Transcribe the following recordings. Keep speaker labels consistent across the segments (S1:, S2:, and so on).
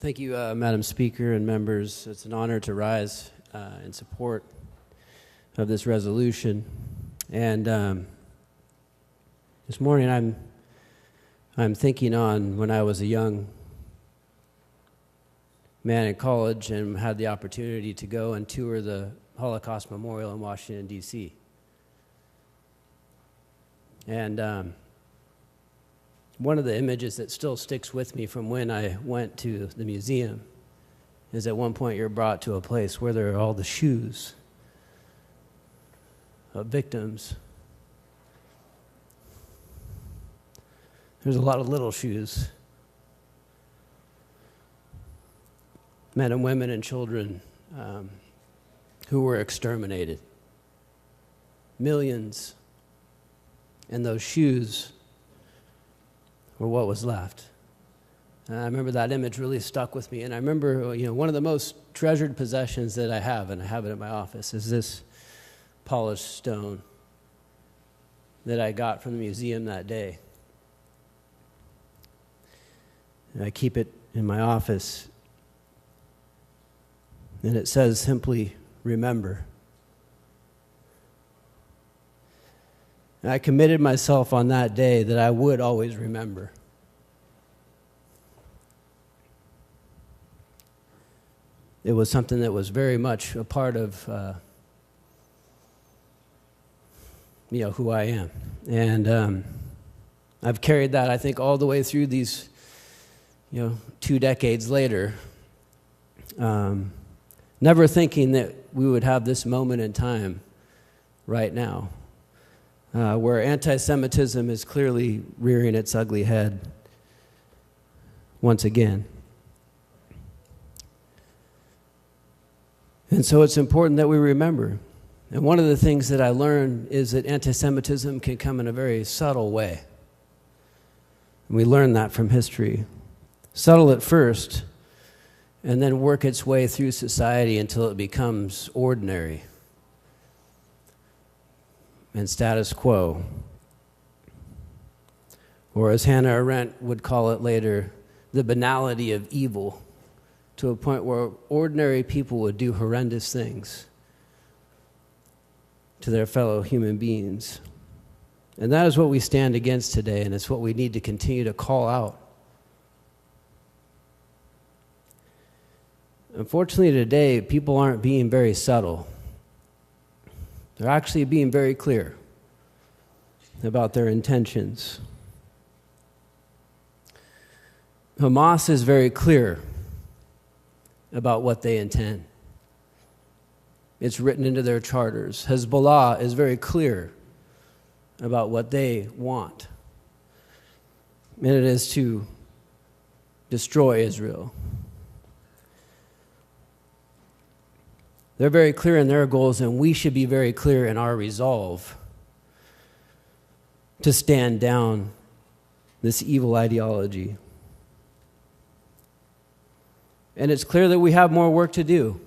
S1: Thank you, Madam Speaker and members. It's an honor to rise in support of this resolution. And this morning I'm thinking on when I was a young man in college and had the opportunity to go and tour the Holocaust Memorial in Washington, D.C. And one of the images that still sticks with me from when I went to the museum is at one point you're brought to a place where there are all the shoes of victims. There's a lot of little shoes. Men and women and children who were exterminated. Millions. And those shoes were what was left. And I remember that image really stuck with me. And I remember, one of the most treasured possessions that I have, and I have it in my office, is this polished stone that I got from the museum that day. And I keep it in my office. And it says simply, remember. And I committed myself on that day that I would always remember. It was something that was very much a part of who I am. And I've carried that, I think, all the way through these 2 decades later, never thinking that we would have this moment in time right now. Where anti-Semitism is clearly rearing its ugly head once again. And so it's important that we remember. And one of the things that I learned is that anti-Semitism can come in a very subtle way. And we learn that from history. Subtle at first, and then work its way through society until it becomes ordinary and status quo. Or as Hannah Arendt would call it later, the banality of evil, to a point where ordinary people would do horrendous things to their fellow human beings. And that is what we stand against today, and it's what we need to continue to call out. Unfortunately today, people aren't being very subtle. They're actually being very clear about their intentions. Hamas is very clear about what they intend. It's written into their charters. Hezbollah is very clear about what they want. And it is to destroy Israel. They're very clear in their goals, and we should be very clear in our resolve to stand down this evil ideology. And it's clear that we have more work to do.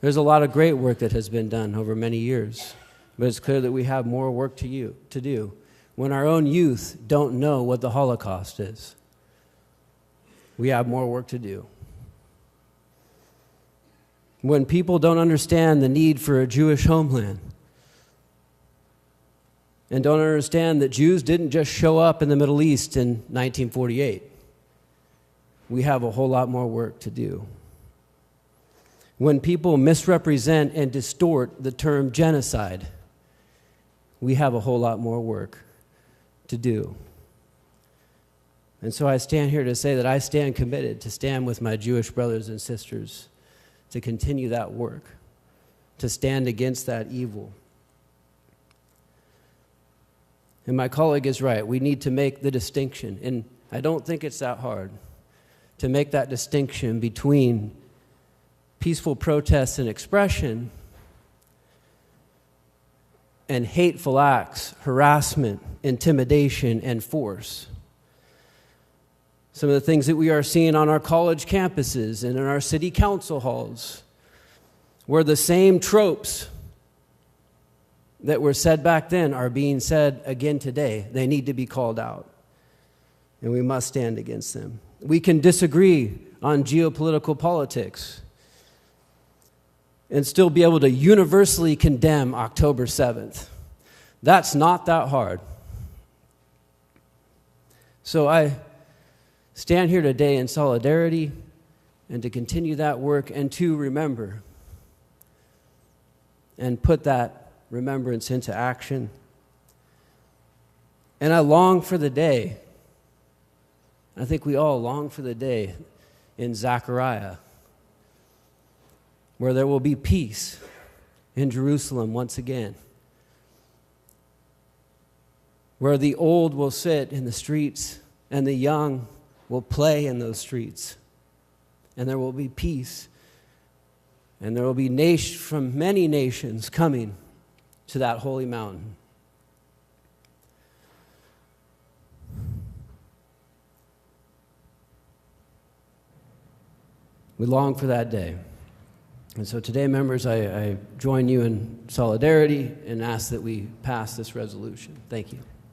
S1: There's a lot of great work that has been done over many years, but it's clear that we have more work to do when our own youth don't know what the Holocaust is. We have more work to do. When people don't understand the need for a Jewish homeland and don't understand that Jews didn't just show up in the Middle East in 1948, we have a whole lot more work to do. When people misrepresent and distort the term genocide, we have a whole lot more work to do. And so I stand here to say that I stand committed to stand with my Jewish brothers and sisters to continue that work, to stand against that evil. And my colleague is right. We need to make the distinction, and I don't think it's that hard, to make that distinction between peaceful protest and expression and hateful acts, harassment, intimidation, and force. Some of the things that we are seeing on our college campuses and in our city council halls, where the same tropes that were said back then are being said again today. They need to be called out, and we must stand against them. We can disagree on geopolitical politics and still be able to universally condemn October 7th. That's not that hard. So I stand here today in solidarity and to continue that work and to remember and put that remembrance into action. And I long for the day, I think we all long for the day in Zechariah, where there will be peace in Jerusalem once again, where the old will sit in the streets and the young will play in those streets, and there will be peace, and there will be from many nations coming to that holy mountain. We long for that day. And so today, members, I join you in solidarity and ask that we pass this resolution. Thank you.